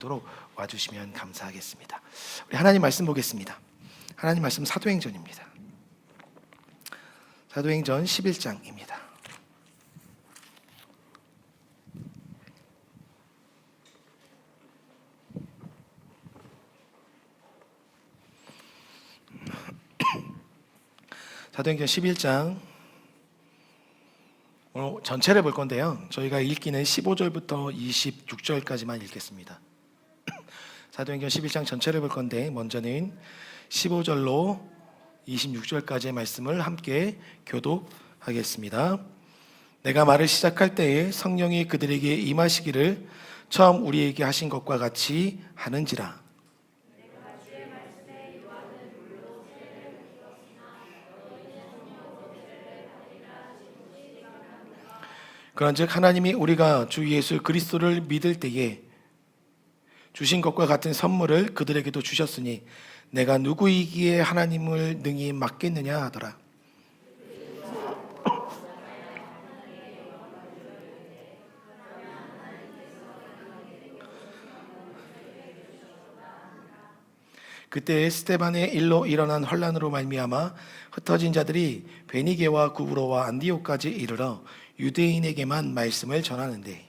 도록 와주시면 감사하겠습니다. 우리 하나님 말씀 보겠습니다. 하나님 말씀 사도행전입니다. 사도행전 11장입니다. 사도행전 11장 오늘 전체를 볼 건데요, 저희가 읽기는 15절부터 26절까지만 읽겠습니다. 사도행전 11장 전체를 볼 건데 먼저는 15절로 26절까지의 말씀을 함께 교독하겠습니다. 내가 말을 시작할 때에 성령이 그들에게 임하시기를 처음 우리에게 하신 것과 같이 하는지라. 그런즉 하나님이 우리가 주 예수 그리스도를 믿을 때에 주신 것과 같은 선물을 그들에게도 주셨으니 내가 누구이기에 하나님을 능히 맡겠느냐 하더라. 그때 스데반의 일로 일어난 혼란으로 말미암아 흩어진 자들이 베니게와 구브로와 안디옥까지 이르러 유대인에게만 말씀을 전하는데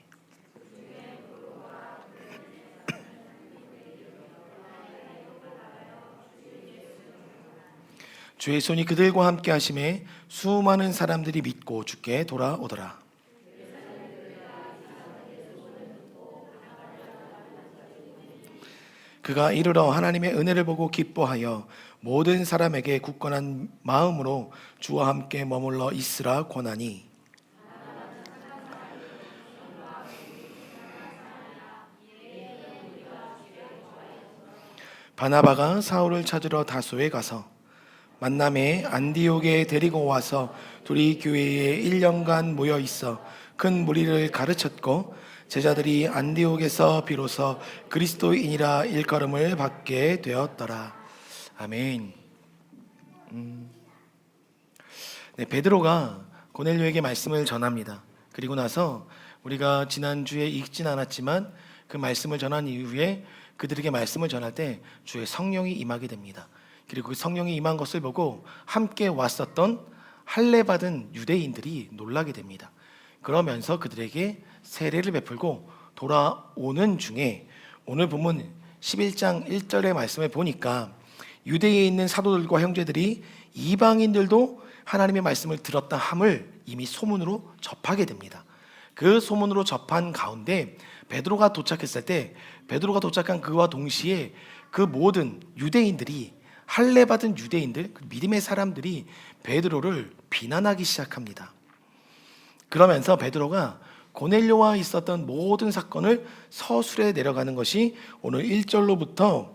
주의 손이 그들과 함께 하심에 수많은 사람들이 믿고 주께 돌아오더라. 그가 이르러 하나님의 은혜를 보고 기뻐하여 모든 사람에게 굳건한 마음으로 주와 함께 머물러 있으라 권하니 바나바가 사울을 찾으러 다소에 가서 만남에 안디옥에 데리고 와서 둘이 교회에 1년간 모여 있어 큰 무리를 가르쳤고 제자들이 안디옥에서 비로소 그리스도인이라 일컬음을 받게 되었더라. 아멘. 네, 베드로가 고넬료에게 말씀을 전합니다. 그리고 나서 우리가 지난주에 읽진 않았지만 그 말씀을 전한 이후에 그들에게 말씀을 전할 때 주의 성령이 임하게 됩니다. 그리고 그 성령이 임한 것을 보고 함께 왔었던 할례받은 유대인들이 놀라게 됩니다. 그러면서 그들에게 세례를 베풀고 돌아오는 중에 오늘 본문 11장 1절의 말씀을 보니까 유대에 있는 사도들과 형제들이 이방인들도 하나님의 말씀을 들었다 함을 이미 소문으로 접하게 됩니다. 그 소문으로 접한 가운데 베드로가 도착했을 때 베드로가 도착한 그와 동시에 그 모든 유대인들이 할례받은 유대인들, 믿음의 사람들이 베드로를 비난하기 시작합니다. 그러면서 베드로가 고넬료와 있었던 모든 사건을 서술해 내려가는 것이 오늘 1절로부터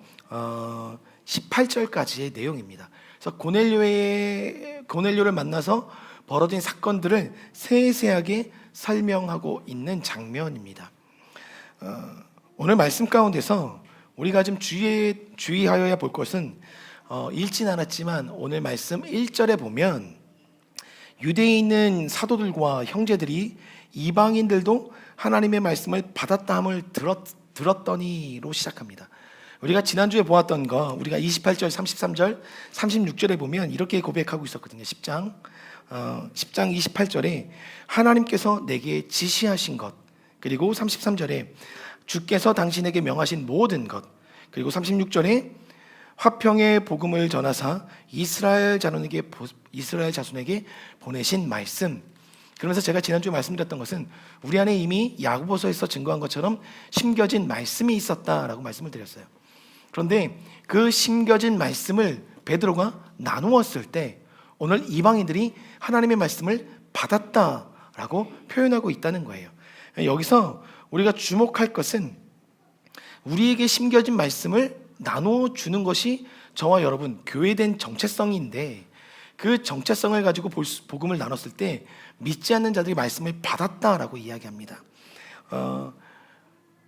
18절까지의 내용입니다. 그래서 고넬료를 만나서 벌어진 사건들을 세세하게 설명하고 있는 장면입니다. 오늘 말씀 가운데서 우리가 좀 주의하여야 볼 것은 읽진 않았지만 오늘 말씀 1절에 보면 유대에 있는 사도들과 형제들이 이방인들도 하나님의 말씀을 받았다 함을 들었더니로 시작합니다. 우리가 지난주에 보았던 거 우리가 28절, 33절, 36절에 보면 이렇게 고백하고 있었거든요. 10장 28절에 하나님께서 내게 지시하신 것, 그리고 33절에 주께서 당신에게 명하신 모든 것, 그리고 36절에 화평의 복음을 전하사 이스라엘 자손에게 보내신 말씀. 그러면서 제가 지난주에 말씀드렸던 것은 우리 안에 이미 야고보서에서 증거한 것처럼 심겨진 말씀이 있었다라고 말씀을 드렸어요. 그런데 그 심겨진 말씀을 베드로가 나누었을 때 오늘 이방인들이 하나님의 말씀을 받았다라고 표현하고 있다는 거예요. 여기서 우리가 주목할 것은 우리에게 심겨진 말씀을 나누어 주는 것이 저와 여러분 교회된 정체성인데 그 정체성을 가지고 복음을 나눴을 때 믿지 않는 자들이 말씀을 받았다라고 이야기합니다.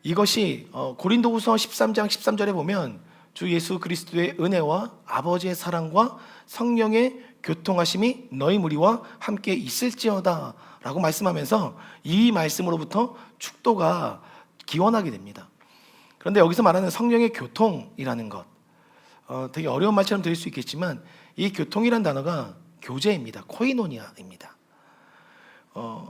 이것이 고린도후서 13장 13절에 보면 주 예수 그리스도의 은혜와 아버지의 사랑과 성령의 교통하심이 너희 무리와 함께 있을지어다 라고 말씀하면서 이 말씀으로부터 축도가 기원하게 됩니다. 그런데 여기서 말하는 성령의 교통이라는 것, 되게 어려운 말처럼 들릴 수 있겠지만 이 교통이란 단어가 교제입니다. 코이노니아입니다.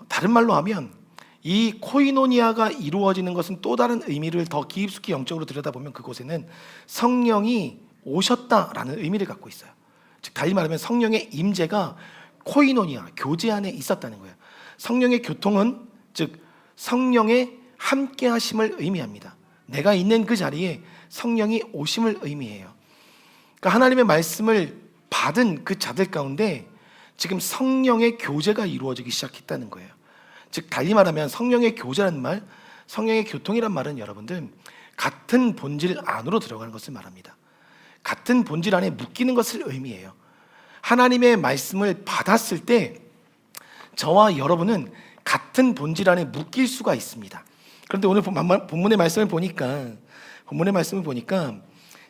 다른 말로 하면 이 코이노니아가 이루어지는 것은 또 다른 의미를 더 깊숙이 영적으로 들여다보면 그곳에는 성령이 오셨다라는 의미를 갖고 있어요. 즉 달리 말하면 성령의 임재가 코이노니아, 교제 안에 있었다는 거예요. 성령의 교통은 즉 성령의 함께 하심을 의미합니다. 내가 있는 그 자리에 성령이 오심을 의미해요. 그러니까 하나님의 말씀을 받은 그 자들 가운데 지금 성령의 교제가 이루어지기 시작했다는 거예요. 즉 달리 말하면 성령의 교제라는 말, 성령의 교통이란 말은 여러분들 같은 본질 안으로 들어가는 것을 말합니다. 같은 본질 안에 묶이는 것을 의미해요. 하나님의 말씀을 받았을 때 저와 여러분은 같은 본질 안에 묶일 수가 있습니다. 그런데 오늘 본문의 말씀을 보니까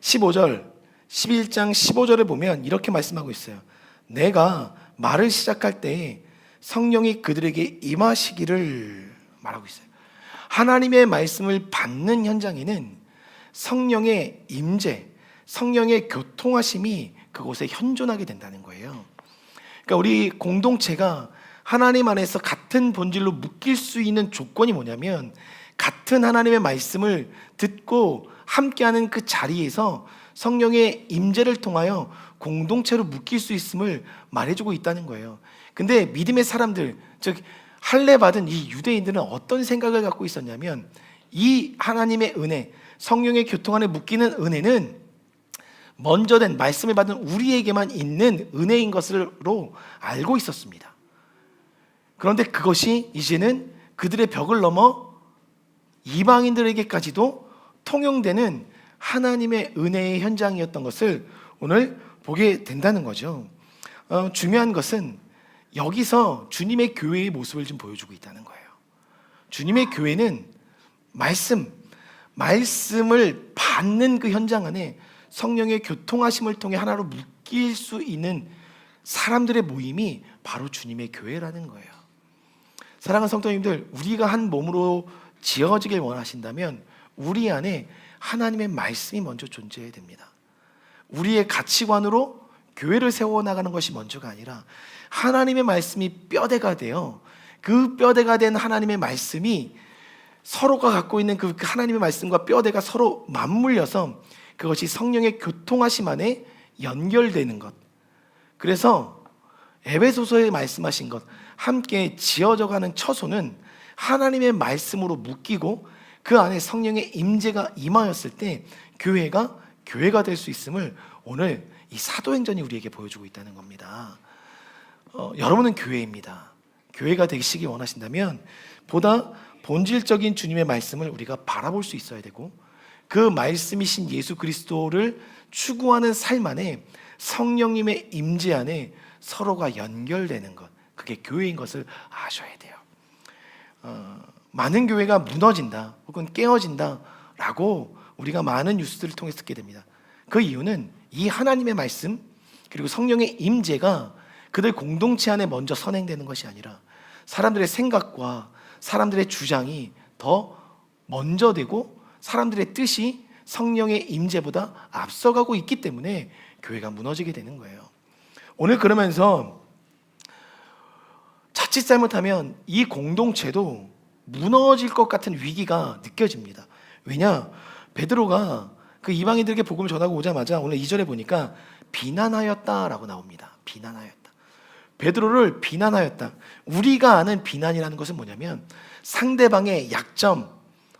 15절, 11장 15절을 보면 이렇게 말씀하고 있어요. 내가 말을 시작할 때 성령이 그들에게 임하시기를 말하고 있어요. 하나님의 말씀을 받는 현장에는 성령의 임재, 성령의 교통하심이 그곳에 현존하게 된다는 거예요. 그러니까 우리 공동체가 하나님 안에서 같은 본질로 묶일 수 있는 조건이 뭐냐면 같은 하나님의 말씀을 듣고 함께하는 그 자리에서 성령의 임재를 통하여 공동체로 묶일 수 있음을 말해주고 있다는 거예요. 근데 믿음의 사람들, 즉 할례 받은 이 유대인들은 어떤 생각을 갖고 있었냐면 이 하나님의 은혜, 성령의 교통 안에 묶이는 은혜는 먼저 된 말씀을 받은 우리에게만 있는 은혜인 것으로 알고 있었습니다. 그런데 그것이 이제는 그들의 벽을 넘어 이방인들에게까지도 통용되는 하나님의 은혜의 현장이었던 것을 오늘 보게 된다는 거죠. 중요한 것은 여기서 주님의 교회의 모습을 좀 보여주고 있다는 거예요. 주님의 교회는 말씀을 받는 그 현장 안에 성령의 교통하심을 통해 하나로 묶일 수 있는 사람들의 모임이 바로 주님의 교회라는 거예요. 사랑하는 성도님들, 우리가 한 몸으로 지어지길 원하신다면 우리 안에 하나님의 말씀이 먼저 존재해야 됩니다. 우리의 가치관으로 교회를 세워나가는 것이 먼저가 아니라 하나님의 말씀이 뼈대가 되어 그 뼈대가 된 하나님의 말씀이 서로가 갖고 있는 그 하나님의 말씀과 뼈대가 서로 맞물려서 그것이 성령의 교통하심 안에 연결되는 것. 그래서 에베소서에 말씀하신 것, 함께 지어져가는 처소는 하나님의 말씀으로 묶이고 그 안에 성령의 임재가 임하였을 때 교회가 될 수 있음을 오늘 이 사도행전이 우리에게 보여주고 있다는 겁니다. 여러분은 교회입니다. 교회가 되시기 원하신다면 보다 본질적인 주님의 말씀을 우리가 바라볼 수 있어야 되고 그 말씀이신 예수 그리스도를 추구하는 삶 안에 성령님의 임재 안에 서로가 연결되는 것, 그게 교회인 것을 아셔야 돼요. 많은 교회가 무너진다 혹은 깨어진다 라고 우리가 많은 뉴스들을 통해 듣게 됩니다. 그 이유는 이 하나님의 말씀 그리고 성령의 임재가 그들 공동체 안에 먼저 선행되는 것이 아니라 사람들의 생각과 사람들의 주장이 더 먼저 되고 사람들의 뜻이 성령의 임재보다 앞서가고 있기 때문에 교회가 무너지게 되는 거예요. 오늘 그러면서 자칫 잘못하면 이 공동체도 무너질 것 같은 위기가 느껴집니다. 왜냐? 베드로가 그 이방인들에게 복음을 전하고 오자마자 오늘 2절에 보니까 비난하였다라고 나옵니다. 비난하였다. 베드로를 비난하였다. 우리가 아는 비난이라는 것은 뭐냐면 상대방의 약점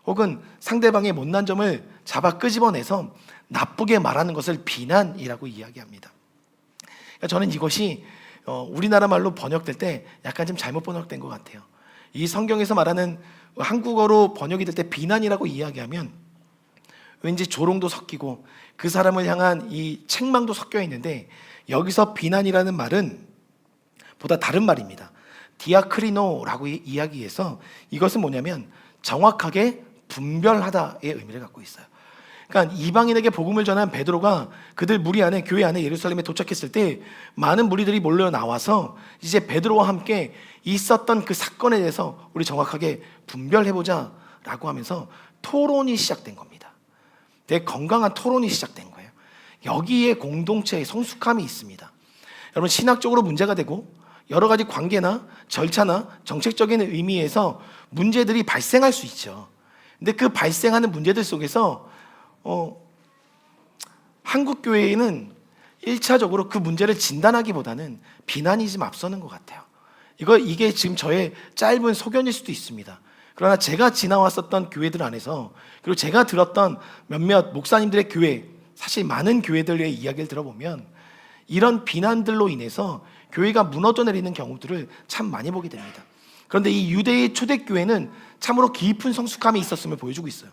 혹은 상대방의 못난 점을 잡아 끄집어내서 나쁘게 말하는 것을 비난이라고 이야기합니다. 그러니까 저는 이것이 우리나라 말로 번역될 때 약간 좀 잘못 번역된 것 같아요. 이 성경에서 말하는 한국어로 번역이 될 때 비난이라고 이야기하면 왠지 조롱도 섞이고 그 사람을 향한 이 책망도 섞여 있는데 여기서 비난이라는 말은 보다 다른 말입니다. 디아크리노라고 이야기해서 이것은 뭐냐면 정확하게 분별하다의 의미를 갖고 있어요. 그러니까 이방인에게 복음을 전한 베드로가 그들 무리 안에 교회 안에 예루살렘에 도착했을 때 많은 무리들이 몰려 나와서 이제 베드로와 함께 있었던 그 사건에 대해서 우리 정확하게 분별해보자 라고 하면서 토론이 시작된 겁니다. 되게 건강한 토론이 시작된 거예요. 여기에 공동체의 성숙함이 있습니다. 여러분, 신학적으로 문제가 되고 여러 가지 관계나 절차나 정책적인 의미에서 문제들이 발생할 수 있죠. 근데 그 발생하는 문제들 속에서 한국 교회에는 1차적으로 그 문제를 진단하기보다는 비난이 좀 앞서는 것 같아요. 이게 지금 저의 짧은 소견일 수도 있습니다. 그러나 제가 지나왔었던 교회들 안에서, 그리고 제가 들었던 몇몇 목사님들의 교회, 사실 많은 교회들의 이야기를 들어보면 이런 비난들로 인해서 교회가 무너져 내리는 경우들을 참 많이 보게 됩니다. 그런데 이 유대의 초대교회는 참으로 깊은 성숙함이 있었음을 보여주고 있어요.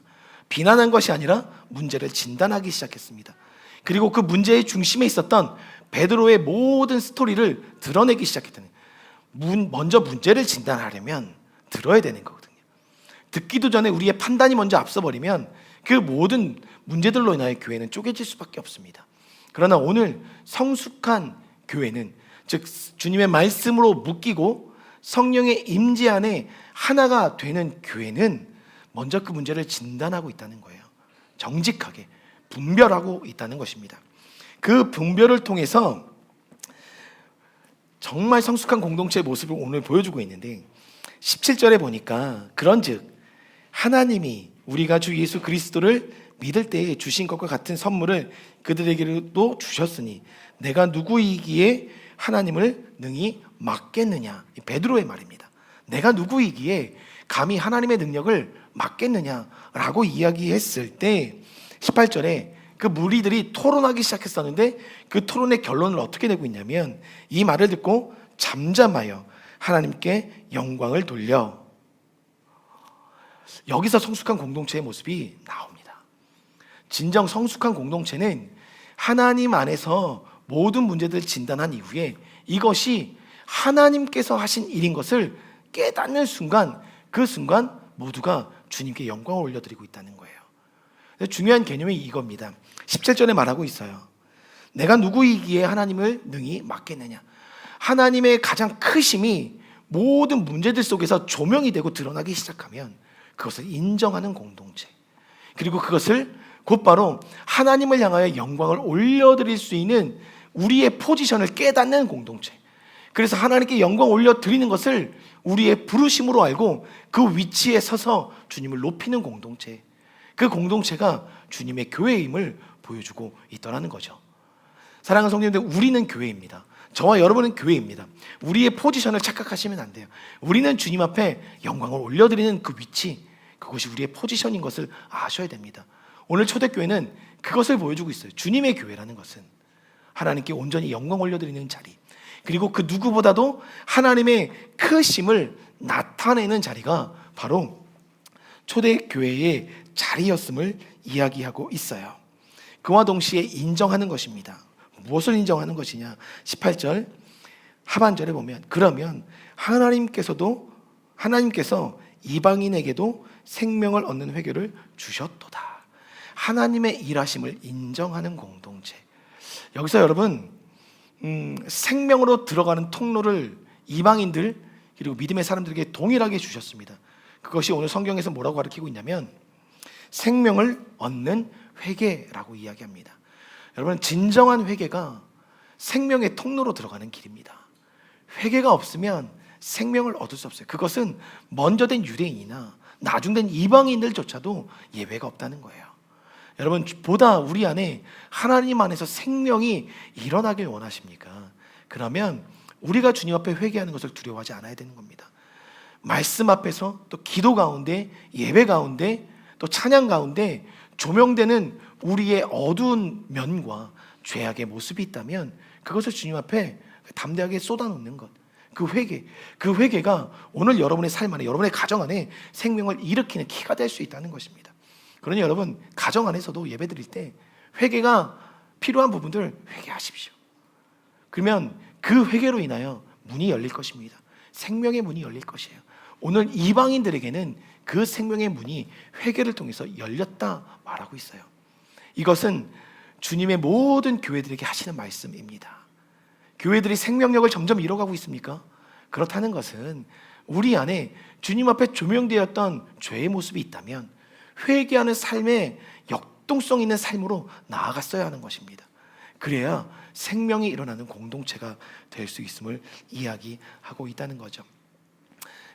비난한 것이 아니라 문제를 진단하기 시작했습니다. 그리고 그 문제의 중심에 있었던 베드로의 모든 스토리를 드러내기 시작했다는 거예요. 먼저 문제를 진단하려면 들어야 되는 거거든요. 듣기도 전에 우리의 판단이 먼저 앞서버리면 그 모든 문제들로 인하여 교회는 쪼개질 수밖에 없습니다. 그러나 오늘 성숙한 교회는, 즉 주님의 말씀으로 묶이고 성령의 임재 안에 하나가 되는 교회는 먼저 그 문제를 진단하고 있다는 거예요. 정직하게 분별하고 있다는 것입니다. 그 분별을 통해서 정말 성숙한 공동체의 모습을 오늘 보여주고 있는데, 17절에 보니까 그런즉 하나님이 우리가 주 예수 그리스도를 믿을 때에 주신 것과 같은 선물을 그들에게도 주셨으니 내가 누구이기에 하나님을 능히 막겠느냐. 베드로의 말입니다. 내가 누구이기에 감히 하나님의 능력을 막겠느냐라고 이야기했을 때 18절에 그 무리들이 토론하기 시작했었는데 그 토론의 결론을 어떻게 내고 있냐면, 이 말을 듣고 잠잠하여 하나님께 영광을 돌려. 여기서 성숙한 공동체의 모습이 나옵니다. 진정 성숙한 공동체는 하나님 안에서 모든 문제들을 진단한 이후에 이것이 하나님께서 하신 일인 것을 깨닫는 순간, 그 순간 모두가 주님께 영광을 올려드리고 있다는 거예요. 중요한 개념이 이겁니다. 17절에 말하고 있어요. 내가 누구이기에 하나님을 능히 막겠느냐. 하나님의 가장 크심이 모든 문제들 속에서 조명이 되고 드러나기 시작하면 그것을 인정하는 공동체, 그리고 그것을 곧바로 하나님을 향하여 영광을 올려드릴 수 있는 우리의 포지션을 깨닫는 공동체, 그래서 하나님께 영광 올려드리는 것을 우리의 부르심으로 알고 그 위치에 서서 주님을 높이는 공동체, 그 공동체가 주님의 교회임을 보여주고 있더라는 거죠. 사랑하는 성도님들, 우리는 교회입니다. 저와 여러분은 교회입니다. 우리의 포지션을 착각하시면 안 돼요. 우리는 주님 앞에 영광을 올려드리는 그 위치, 그것이 우리의 포지션인 것을 아셔야 됩니다. 오늘 초대교회는 그것을 보여주고 있어요. 주님의 교회라는 것은 하나님께 온전히 영광 올려드리는 자리, 그리고 그 누구보다도 하나님의 크심을 나타내는 자리가 바로 초대교회의 자리였음을 이야기하고 있어요. 그와 동시에 인정하는 것입니다. 무엇을 인정하는 것이냐? 18절 하반절에 보면, 그러면 하나님께서 이방인에게도 생명을 얻는 회개를 주셨도다. 하나님의 일하심을 인정하는 공동체. 여기서 여러분, 생명으로 들어가는 통로를 이방인들 그리고 믿음의 사람들에게 동일하게 주셨습니다. 그것이 오늘 성경에서 뭐라고 가르치고 있냐면 생명을 얻는 회개라고 이야기합니다. 여러분, 진정한 회개가 생명의 통로로 들어가는 길입니다. 회개가 없으면 생명을 얻을 수 없어요. 그것은 먼저 된 유대인이나 나중된 이방인들조차도 예외가 없다는 거예요. 여러분, 보다 우리 안에 하나님 안에서 생명이 일어나길 원하십니까? 그러면 우리가 주님 앞에 회개하는 것을 두려워하지 않아야 되는 겁니다. 말씀 앞에서, 또 기도 가운데, 예배 가운데, 또 찬양 가운데 조명되는 우리의 어두운 면과 죄악의 모습이 있다면 그것을 주님 앞에 담대하게 쏟아놓는 것, 그 회개가 오늘 여러분의 삶 안에, 여러분의 가정 안에 생명을 일으키는 키가 될 수 있다는 것입니다. 그러니 여러분, 가정 안에서도 예배 드릴 때 회개가 필요한 부분들 회개하십시오. 그러면 그 회개로 인하여 문이 열릴 것입니다. 생명의 문이 열릴 것이에요. 오늘 이방인들에게는 그 생명의 문이 회개를 통해서 열렸다 말하고 있어요. 이것은 주님의 모든 교회들에게 하시는 말씀입니다. 교회들이 생명력을 점점 잃어가고 있습니까? 그렇다는 것은 우리 안에 주님 앞에 조명되었던 죄의 모습이 있다면 회개하는 삶의 융통성 있는 삶으로 나아갔어야 하는 것입니다. 그래야 생명이 일어나는 공동체가 될 수 있음을 이야기하고 있다는 거죠.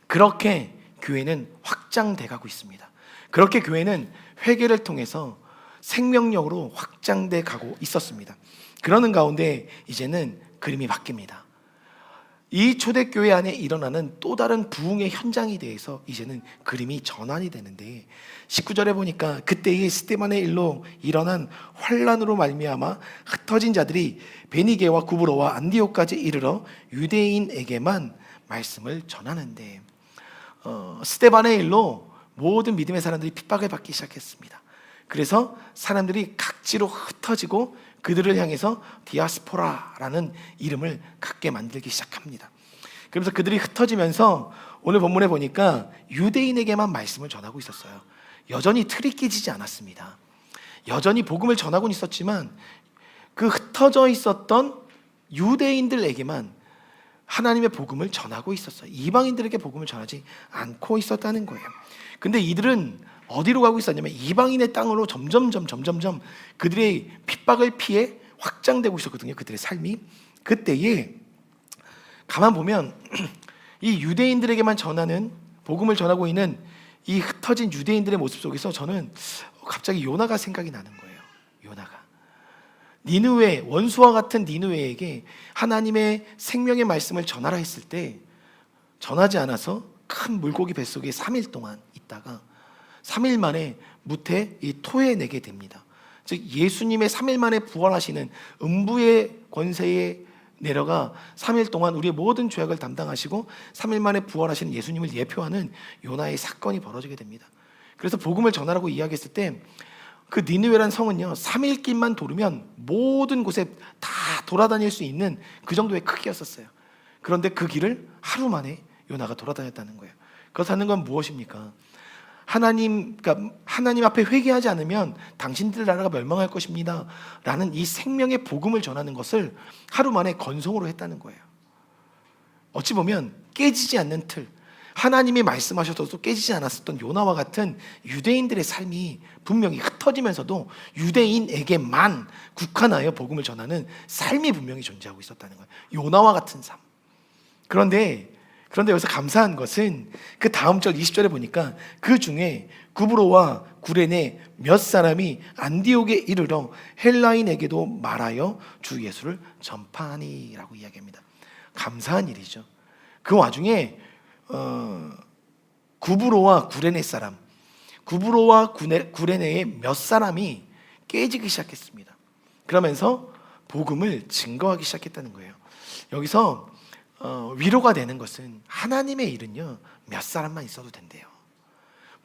그렇게 교회는 확장돼 가고 있습니다. 그렇게 교회는 회개를 통해서 생명력으로 확장돼 가고 있었습니다. 그러는 가운데 이제는 그림이 바뀝니다. 이 초대교회 안에 일어나는 또 다른 부흥의 현장에 대해서 이제는 그림이 전환이 되는데, 19절에 보니까 그때의 스데반의 일로 일어난 환란으로 말미암아 흩어진 자들이 베니게와 구브로와 안디옥까지 이르러 유대인에게만 말씀을 전하는데, 스데반의 일로 모든 믿음의 사람들이 핍박을 받기 시작했습니다. 그래서 사람들이 각지로 흩어지고 그들을 향해서 디아스포라라는 이름을 갖게 만들기 시작합니다. 그러면서 그들이 흩어지면서 오늘 본문에 보니까 유대인에게만 말씀을 전하고 있었어요. 여전히 틀이 깨지지 않았습니다. 여전히 복음을 전하고는 있었지만 그 흩어져 있었던 유대인들에게만 하나님의 복음을 전하고 있었어요. 이방인들에게 복음을 전하지 않고 있었다는 거예요. 근데 이들은 어디로 가고 있었냐면 이방인의 땅으로 점점 그들의 핍박을 피해 확장되고 있었거든요. 그들의 삶이. 그때에 가만 보면 이 유대인들에게만 전하는, 복음을 전하고 있는 이 흩어진 유대인들의 모습 속에서 저는 갑자기 요나가 생각이 나는 거예요. 요나가 니느웨, 원수와 같은 니느웨에게 하나님의 생명의 말씀을 전하라 했을 때 전하지 않아서 큰 물고기 뱃속에 3일 동안 있다가 3일 만에 무태 이 토해내게 됩니다. 즉 예수님의 3일 만에 부활하시는 음부의 권세에 내려가 3일 동안 우리의 모든 죄악을 담당하시고 3일 만에 부활하시는 예수님을 예표하는 요나의 사건이 벌어지게 됩니다. 그래서 복음을 전하라고 이야기했을 때 그 니느웨라는 성은요 3일 길만 돌으면 모든 곳에 다 돌아다닐 수 있는 그 정도의 크기였었어요. 그런데 그 길을 하루 만에 요나가 돌아다녔다는 거예요. 그것을 하는 건 무엇입니까? 그러니까 하나님 앞에 회개하지 않으면 당신들 나라가 멸망할 것입니다 라는 이 생명의 복음을 전하는 것을 하루 만에 건성으로 했다는 거예요. 어찌 보면 깨지지 않는 틀, 하나님이 말씀하셔서도 깨지지 않았었던 요나와 같은 유대인들의 삶이 분명히 흩어지면서도 유대인에게만 국한하여 복음을 전하는 삶이 분명히 존재하고 있었다는 거예요. 요나와 같은 삶. 그런데 여기서 감사한 것은 그 다음 절 20절에 보니까 그 중에 구브로와 구레네 몇 사람이 안디옥에 이르러 헬라인에게도 말하여 주 예수를 전파하니라고 이야기합니다. 감사한 일이죠. 그 와중에 구브로와 구레네 사람, 구브로와 구레네의 몇 사람이 깨지기 시작했습니다. 그러면서 복음을 증거하기 시작했다는 거예요. 여기서 위로가 되는 것은 하나님의 일은요 몇 사람만 있어도 된대요.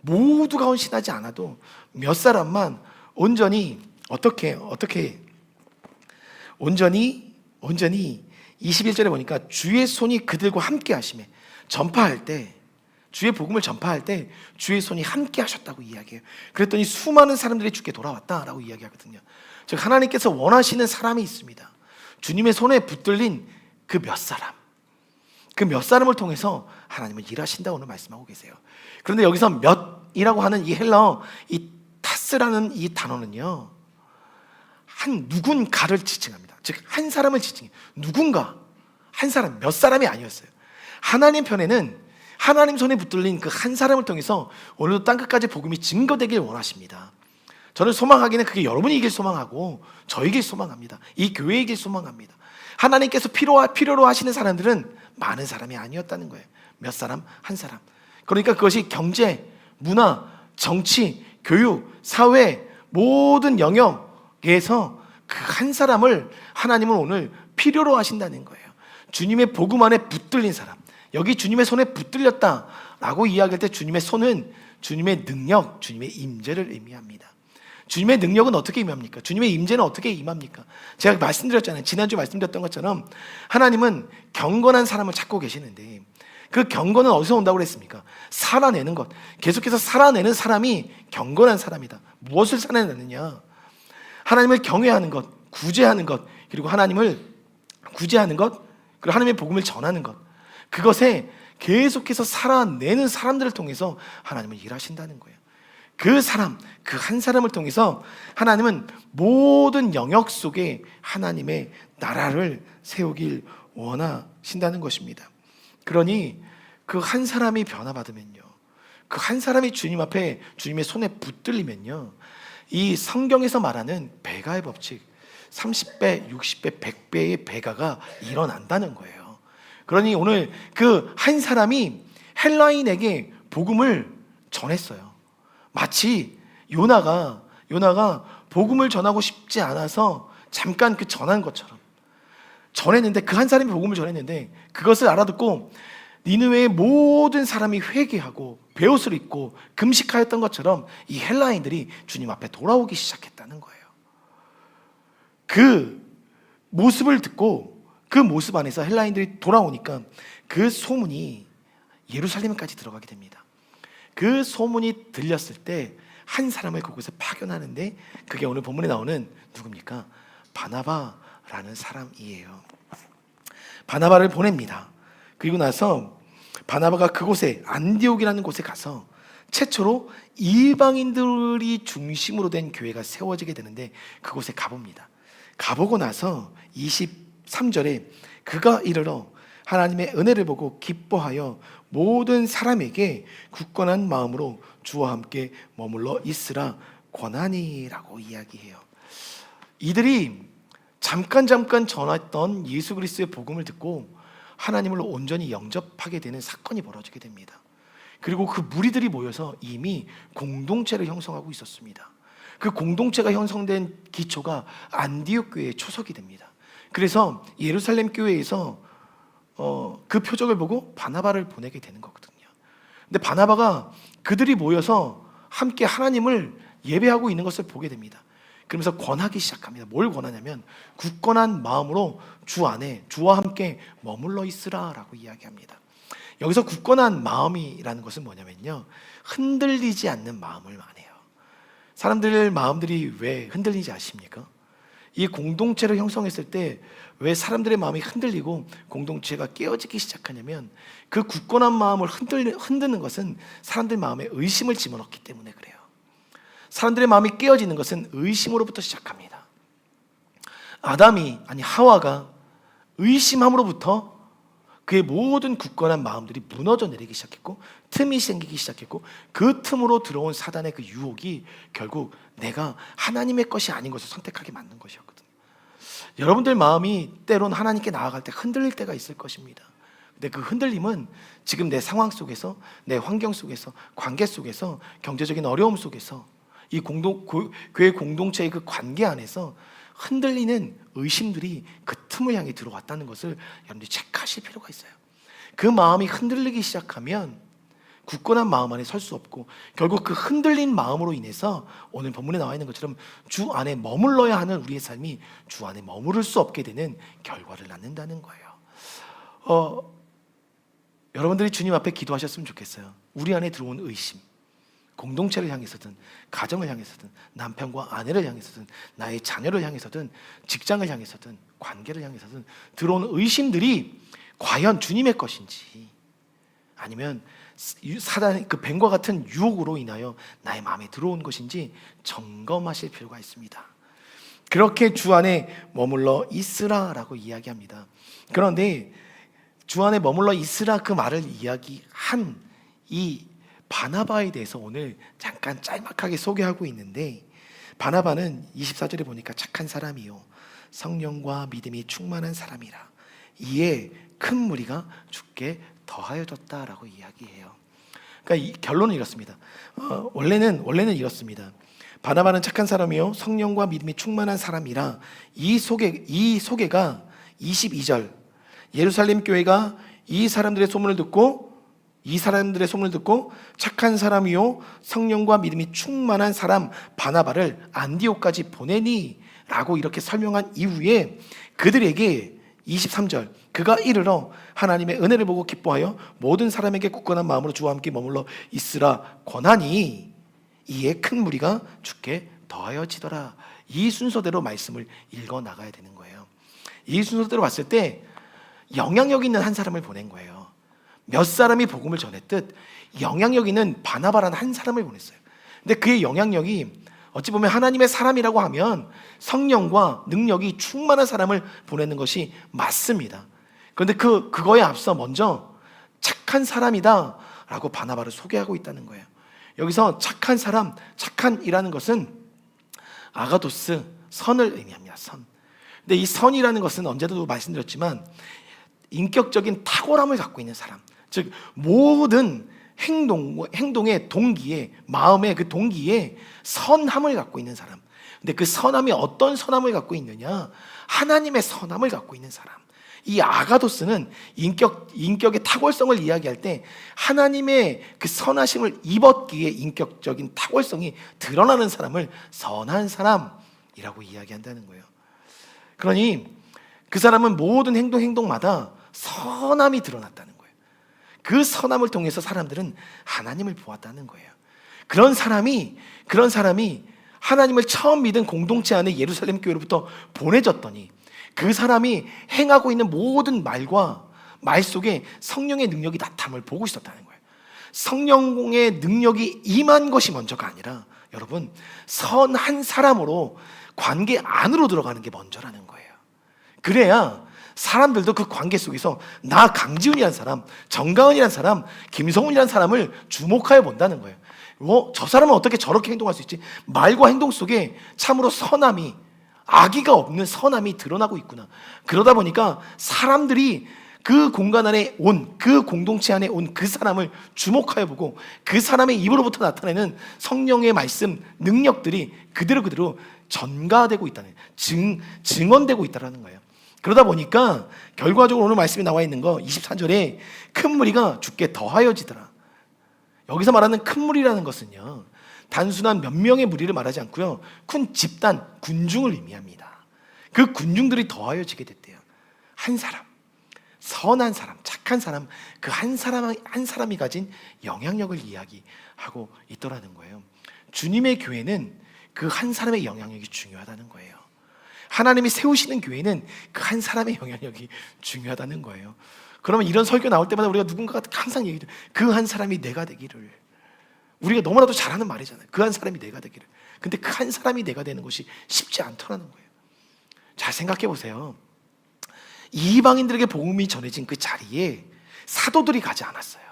모두가 헌신하지 않아도 몇 사람만 온전히 온전히 21절에 보니까 주의 손이 그들과 함께 하심에, 전파할 때 주의 복음을 전파할 때 주의 손이 함께 하셨다고 이야기해요. 그랬더니 수많은 사람들이 주께 돌아왔다라고 이야기하거든요. 즉 하나님께서 원하시는 사람이 있습니다. 주님의 손에 붙들린 그 몇 사람, 그 몇 사람을 통해서 하나님은 일하신다고 오늘 말씀하고 계세요. 그런데 여기서 몇이라고 하는 이 헬라어, 이 타스라는 이 단어는요 한 누군가를 지칭합니다. 즉 한 사람을 지칭해요. 누군가, 한 사람, 몇 사람이 아니었어요. 하나님 편에는 하나님 손에 붙들린 그 한 사람을 통해서 오늘도 땅끝까지 복음이 증거되길 원하십니다. 저는 소망하기는 그게 여러분이길 소망하고 저이길 소망합니다. 이 교회이길 소망합니다. 하나님께서 필요로 하시는 사람들은 많은 사람이 아니었다는 거예요. 몇 사람, 한 사람. 그러니까 그것이 경제, 문화, 정치, 교육, 사회 모든 영역에서 그 한 사람을 하나님은 오늘 필요로 하신다는 거예요. 주님의 복음 안에 붙들린 사람, 여기 주님의 손에 붙들렸다라고 이야기할 때 주님의 손은 주님의 능력, 주님의 임재를 의미합니다. 주님의 능력은 어떻게 임합니까? 주님의 임재는 어떻게 임합니까? 제가 말씀드렸잖아요. 지난주 말씀드렸던 것처럼 하나님은 경건한 사람을 찾고 계시는데 그 경건은 어디서 온다고 그랬습니까? 살아내는 것. 계속해서 살아내는 사람이 경건한 사람이다. 무엇을 살아내느냐? 하나님을 경외하는 것, 구제하는 것, 그리고 하나님을 구제하는 것, 그리고 하나님의 복음을 전하는 것. 그것에 계속해서 살아내는 사람들을 통해서 하나님은 일하신다는 거예요. 그 사람, 그 한 사람을 통해서 하나님은 모든 영역 속에 하나님의 나라를 세우길 원하신다는 것입니다. 그러니 그 한 사람이 변화받으면요, 그 한 사람이 주님 앞에 주님의 손에 붙들리면요, 이 성경에서 말하는 배가의 법칙, 30배, 60배, 100배의 배가가 일어난다는 거예요. 그러니 오늘 그 한 사람이 헬라인에게 복음을 전했어요. 마치 요나가 복음을 전하고 싶지 않아서 잠깐 그 전한 것처럼 전했는데, 그 한 사람이 복음을 전했는데 그것을 알아듣고 니느웨의 모든 사람이 회개하고 베옷을 입고 금식하였던 것처럼 이 헬라인들이 주님 앞에 돌아오기 시작했다는 거예요. 그 모습을 듣고 그 모습 안에서 헬라인들이 돌아오니까 그 소문이 예루살렘까지 들어가게 됩니다. 그 소문이 들렸을 때 한 사람을 그곳에 파견하는데, 그게 오늘 본문에 나오는 누굽니까? 바나바라는 사람이에요. 바나바를 보냅니다. 그리고 나서 바나바가 그곳에, 안디옥이라는 곳에 가서 최초로 이방인들이 중심으로 된 교회가 세워지게 되는데, 그곳에 가봅니다. 가보고 나서 23절에 그가 이르러 하나님의 은혜를 보고 기뻐하여 모든 사람에게 굳건한 마음으로 주와 함께 머물러 있으라 권하니라고 이야기해요. 이들이 잠깐 전했던 예수 그리스도의 복음을 듣고 하나님을 온전히 영접하게 되는 사건이 벌어지게 됩니다. 그리고 그 무리들이 모여서 이미 공동체를 형성하고 있었습니다. 그 공동체가 형성된 기초가 안디옥 교회의 초석이 됩니다. 그래서 예루살렘 교회에서 그 표적을 보고 바나바를 보내게 되는 거거든요. 근데 바나바가 그들이 모여서 함께 하나님을 예배하고 있는 것을 보게 됩니다. 그러면서 권하기 시작합니다. 뭘 권하냐면 굳건한 마음으로 주 안에 주와 함께 머물러 있으라라고 이야기합니다. 여기서 굳건한 마음이라는 것은 뭐냐면요, 흔들리지 않는 마음을 말해요. 사람들 마음들이 왜 흔들리지 아십니까? 이 공동체를 형성했을 때 왜 사람들의 마음이 흔들리고 공동체가 깨어지기 시작하냐면, 그 굳건한 마음을 흔드는 것은 사람들 마음에 의심을 집어넣기 때문에 그래요. 사람들의 마음이 깨어지는 것은 의심으로부터 시작합니다. 하와가 의심함으로부터 그의 모든 굳건한 마음들이 무너져 내리기 시작했고, 틈이 생기기 시작했고, 그 틈으로 들어온 사단의 그 유혹이 결국 내가 하나님의 것이 아닌 것을 선택하게 만든 것이었거든요. 여러분들 마음이 때론 하나님께 나아갈 때 흔들릴 때가 있을 것입니다. 근데 그 흔들림은 지금 내 상황 속에서, 내 환경 속에서, 관계 속에서, 경제적인 어려움 속에서, 이 교회 공동체의 그 관계 안에서 흔들리는 의심들이 그 틈을 향해 들어왔다는 것을 여러분들이 체크하실 필요가 있어요. 그 마음이 흔들리기 시작하면 굳건한 마음 안에 설 수 없고, 결국 그 흔들린 마음으로 인해서 오늘 본문에 나와 있는 것처럼 주 안에 머물러야 하는 우리의 삶이 주 안에 머무를 수 없게 되는 결과를 낳는다는 거예요. 여러분들이 주님 앞에 기도하셨으면 좋겠어요. 우리 안에 들어온 의심, 공동체를 향해서든 가정을 향해서든 남편과 아내를 향해서든 나의 자녀를 향해서든 직장을 향해서든 관계를 향해서든 들어온 의심들이 과연 주님의 것인지, 아니면 사단의 그 뱀과 같은 유혹으로 인하여 나의 마음에 들어온 것인지 점검하실 필요가 있습니다. 그렇게 주 안에 머물러 있으라라고 이야기합니다. 그런데 주 안에 머물러 있으라 그 말을 이야기한 이 바나바에 대해서 오늘 잠깐 짤막하게 소개하고 있는데, 바나바는 24절에 보니까 착한 사람이요 성령과 믿음이 충만한 사람이라 이에 큰 무리가 주께 더하여졌다라고 이야기해요. 그러니까 이 결론은 이렇습니다. 원래는 이렇습니다. 바나바는 착한 사람이요 성령과 믿음이 충만한 사람이라 이 소개가 22절, 예루살렘 교회가 이 사람들의 소문을 듣고 착한 사람이요 성령과 믿음이 충만한 사람 바나바를 안디옥까지 보내니 라고 이렇게 설명한 이후에 그들에게 23절, 그가 이르러 하나님의 은혜를 보고 기뻐하여 모든 사람에게 굳건한 마음으로 주와 함께 머물러 있으라 권하니 이에 큰 무리가 주께 더하여지더라. 이 순서대로 말씀을 읽어 나가야 되는 거예요. 이 순서대로 봤을 때 영향력 있는 한 사람을 보낸 거예요. 몇 사람이 복음을 전했듯 영향력 있는 바나바라는 한 사람을 보냈어요. 근데 그의 영향력이 어찌 보면 하나님의 사람이라고 하면 성령과 능력이 충만한 사람을 보내는 것이 맞습니다. 그런데 그거에 앞서 먼저 착한 사람이다 라고 바나바를 소개하고 있다는 거예요. 여기서 착한 사람, 착한이라는 것은 아가도스, 선을 의미합니다. 선. 근데 이 선이라는 것은 언제도 말씀드렸지만 인격적인 탁월함을 갖고 있는 사람, 즉 모든 행동의 동기에, 마음의 그 동기에 선함을 갖고 있는 사람. 근데 그 선함이 어떤 선함을 갖고 있느냐? 하나님의 선함을 갖고 있는 사람. 이 아가도스는 인격의 탁월성을 이야기할 때 하나님의 그 선하심을 입었기에 인격적인 탁월성이 드러나는 사람을 선한 사람이라고 이야기한다는 거예요. 그러니 그 사람은 모든 행동마다 선함이 드러났다는 거예요. 그 선함을 통해서 사람들은 하나님을 보았다는 거예요. 그런 사람이 하나님을 처음 믿은 공동체 안에 예루살렘 교회로부터 보내졌더니 그 사람이 행하고 있는 모든 말과 말 속에 성령의 능력이 나타남을 보고 있었다는 거예요. 성령의 능력이 임한 것이 먼저가 아니라 여러분, 선한 사람으로 관계 안으로 들어가는 게 먼저라는 거예요. 그래야 사람들도 그 관계 속에서 나 강지훈이라는 사람, 정가은이라는 사람, 김성훈이라는 사람을 주목하여 본다는 거예요. 저 사람은 어떻게 저렇게 행동할 수 있지? 말과 행동 속에 참으로 선함이, 악의가 없는 선함이 드러나고 있구나. 그러다 보니까 사람들이 그 공간 안에 온, 그 공동체 안에 온 그 사람을 주목하여 보고 그 사람의 입으로부터 나타내는 성령의 말씀, 능력들이 그대로 전가되고 있다는, 증언되고 있다는 거예요. 그러다 보니까 결과적으로 오늘 말씀이 나와 있는 거 24절에 큰 무리가 주께 더하여지더라. 여기서 말하는 큰 무리라는 것은요, 단순한 몇 명의 무리를 말하지 않고요, 큰 집단, 군중을 의미합니다. 그 군중들이 더하여지게 됐대요. 한 사람, 선한 사람, 착한 사람, 그 한 사람이 가진 영향력을 이야기하고 있더라는 거예요. 주님의 교회는 그 한 사람의 영향력이 중요하다는 거예요. 하나님이 세우시는 교회는 그 한 사람의 영향력이 중요하다는 거예요. 그러면 이런 설교 나올 때마다 우리가 누군가가 항상 얘기해요. 그 한 사람이 내가 되기를. 우리가 너무나도 잘하는 말이잖아요. 그 한 사람이 내가 되기를. 근데 그 한 사람이 내가 되는 것이 쉽지 않더라는 거예요. 잘 생각해 보세요. 이방인들에게 복음이 전해진 그 자리에 사도들이 가지 않았어요.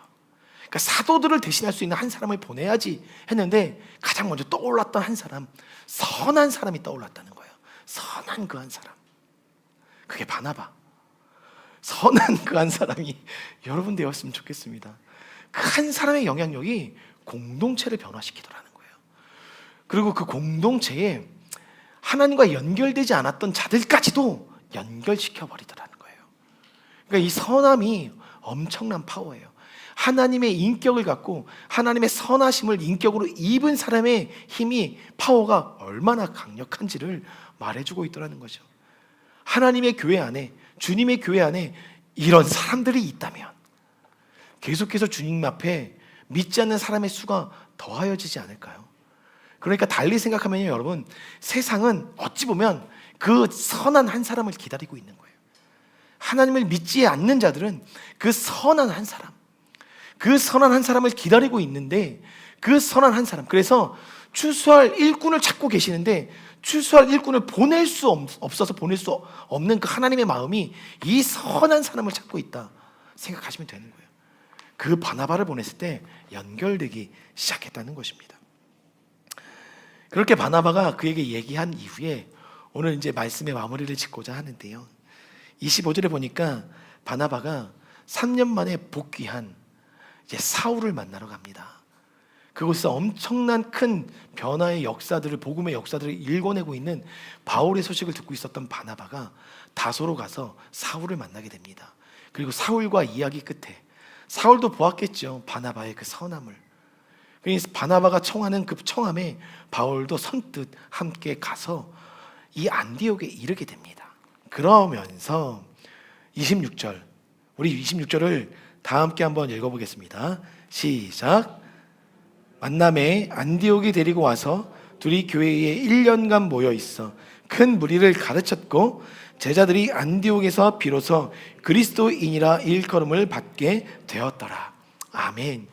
그러니까 사도들을 대신할 수 있는 한 사람을 보내야지 했는데 가장 먼저 떠올랐던 한 사람, 선한 사람이 떠올랐다는 거예요. 선한 그 한 사람, 그게 바나바. 선한 그 한 사람이 여러분 되었으면 좋겠습니다. 그 한 사람의 영향력이 공동체를 변화시키더라는 거예요. 그리고 그 공동체에 하나님과 연결되지 않았던 자들까지도 연결시켜 버리더라는 거예요. 그러니까 이 선함이 엄청난 파워예요. 하나님의 인격을 갖고 하나님의 선하심을 인격으로 입은 사람의 힘이, 파워가 얼마나 강력한지를 말해주고 있더라는 거죠. 하나님의 교회 안에, 주님의 교회 안에 이런 사람들이 있다면 계속해서 주님 앞에 믿지 않는 사람의 수가 더하여지지 않을까요? 그러니까 달리 생각하면요, 여러분, 세상은 어찌 보면 그 선한 한 사람을 기다리고 있는 거예요. 하나님을 믿지 않는 자들은 그 선한 한 사람, 그 선한 한 사람을 기다리고 있는데, 그 선한 한 사람, 그래서 추수할 일꾼을 찾고 계시는데 추수할 일꾼을 보낼 수 없어서 보낼 수 없는 그 하나님의 마음이 이 선한 사람을 찾고 있다 생각하시면 되는 거예요. 그 바나바를 보냈을 때 연결되기 시작했다는 것입니다. 그렇게 바나바가 그에게 얘기한 이후에 오늘 이제 말씀의 마무리를 짓고자 하는데요, 25절에 보니까 바나바가 3년 만에 복귀한 이제 사울을 만나러 갑니다. 그곳에서 엄청난 큰 변화의 역사들을, 복음의 역사들을 일궈내고 있는 바울의 소식을 듣고 있었던 바나바가 다소로 가서 사울을 만나게 됩니다. 그리고 사울과 이야기 끝에 사울도 보았겠죠, 바나바의 그 선함을. 그래서 바나바가 청하는 그 청함에 바울도 선뜻 함께 가서 이 안디옥에 이르게 됩니다. 그러면서 26절, 우리 26절을 다 함께 한번 읽어보겠습니다. 시작. 만남에 안디옥에 데리고 와서 둘이 교회에 1년간 모여 있어 큰 무리를 가르쳤고 제자들이 안디옥에서 비로소 그리스도인이라 일컬음을 받게 되었더라. 아멘.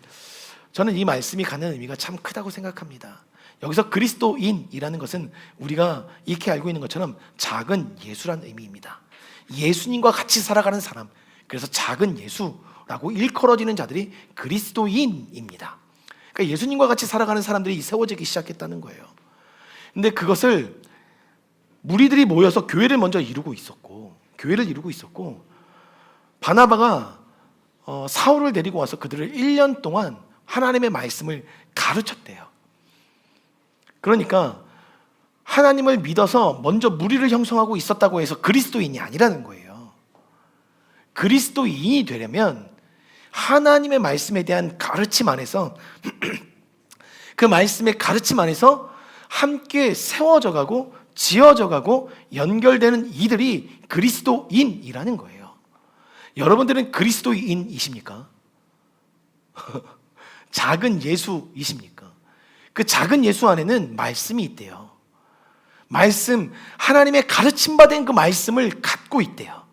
저는 이 말씀이 갖는 의미가 참 크다고 생각합니다. 여기서 그리스도인이라는 것은 우리가 익히 알고 있는 것처럼 작은 예수라는 의미입니다. 예수님과 같이 살아가는 사람, 그래서 작은 예수라고 일컬어지는 자들이 그리스도인입니다. 그러니까 예수님과 같이 살아가는 사람들이 세워지기 시작했다는 거예요. 근데 그것을 무리들이 모여서 교회를 먼저 이루고 있었고 바나바가 사울을 데리고 와서 그들을 1년 동안 하나님의 말씀을 가르쳤대요. 그러니까 하나님을 믿어서 먼저 무리를 형성하고 있었다고 해서 그리스도인이 아니라는 거예요. 그리스도인이 되려면 하나님의 말씀에 대한 가르침 안에서 그 말씀의 가르침 안에서 함께 세워져 가고 지어져 가고 연결되는 이들이 그리스도인이라는 거예요. 여러분들은 그리스도인이십니까? 작은 예수이십니까? 그 작은 예수 안에는 말씀이 있대요. 말씀, 하나님의 가르침받은 그 말씀을 갖고 있대요.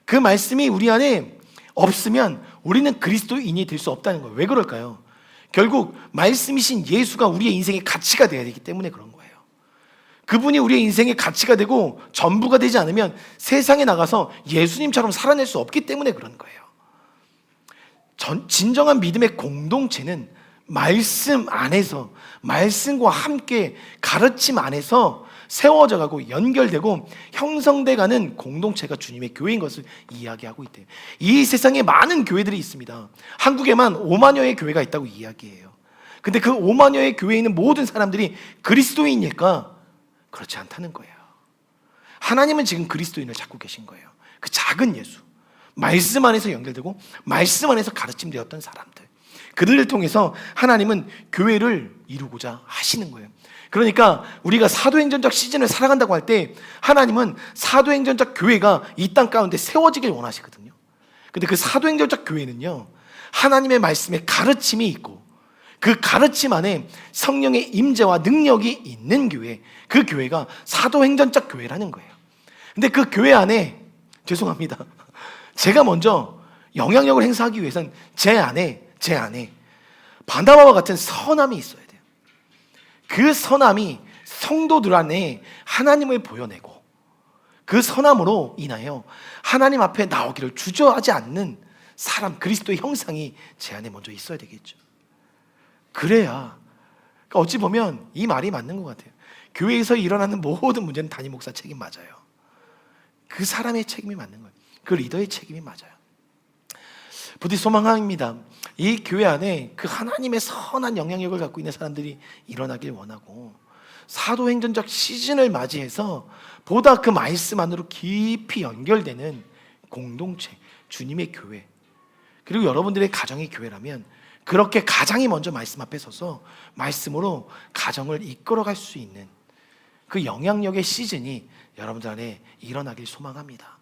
그 말씀이 우리 안에 없으면 우리는 그리스도인이 될 수 없다는 거예요. 왜 그럴까요? 결국 말씀이신 예수가 우리의 인생의 가치가 되어야 되기 때문에 그런 거예요. 그분이 우리의 인생의 가치가 되고 전부가 되지 않으면 세상에 나가서 예수님처럼 살아낼 수 없기 때문에 그런 거예요. 진정한 믿음의 공동체는 말씀 안에서, 말씀과 함께 가르침 안에서 세워져 가고 연결되고 형성돼 가는 공동체가 주님의 교회인 것을 이야기하고 있대요. 이 세상에 많은 교회들이 있습니다. 한국에만 5만여의 교회가 있다고 이야기해요. 근데 그 5만여의 교회에 있는 모든 사람들이 그리스도인일까? 그렇지 않다는 거예요. 하나님은 지금 그리스도인을 찾고 계신 거예요. 그 작은 예수, 말씀 안에서 연결되고 말씀 안에서 가르침되었던 사람들, 그들을 통해서 하나님은 교회를 이루고자 하시는 거예요. 그러니까 우리가 사도행전적 시즌을 살아간다고 할 때 하나님은 사도행전적 교회가 이 땅 가운데 세워지길 원하시거든요. 근데 그 사도행전적 교회는요, 하나님의 말씀에 가르침이 있고 그 가르침 안에 성령의 임재와 능력이 있는 교회, 그 교회가 사도행전적 교회라는 거예요. 근데 그 교회 안에, 죄송합니다, 제가 먼저 영향력을 행사하기 위해서는 제 안에 바나바와 같은 선함이 있어야 돼요. 그 선함이 성도들 안에 하나님을 보여내고 그 선함으로 인하여 하나님 앞에 나오기를 주저하지 않는 사람, 그리스도의 형상이 제 안에 먼저 있어야 되겠죠. 그래야, 그러니까 어찌 보면 이 말이 맞는 것 같아요. 교회에서 일어나는 모든 문제는 담임 목사 책임 맞아요. 그 사람의 책임이 맞는 거예요. 그 리더의 책임이 맞아요. 부디 소망합니다. 이 교회 안에 그 하나님의 선한 영향력을 갖고 있는 사람들이 일어나길 원하고, 사도행전적 시즌을 맞이해서 보다 그 말씀 안으로 깊이 연결되는 공동체, 주님의 교회, 그리고 여러분들의 가정이 교회라면 그렇게 가장이 먼저 말씀 앞에 서서 말씀으로 가정을 이끌어갈 수 있는 그 영향력의 시즌이 여러분들 안에 일어나길 소망합니다.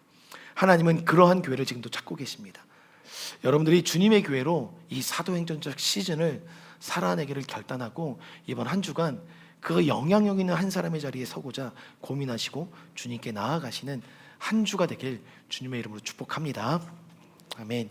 하나님은 그러한 교회를 지금도 찾고 계십니다. 여러분들이 주님의 교회로 이 사도행전적 시즌을 살아내기를 결단하고 이번 한 주간 그 영향력 있는 한 사람의 자리에 서고자 고민하시고 주님께 나아가시는 한 주가 되길 주님의 이름으로 축복합니다. 아멘.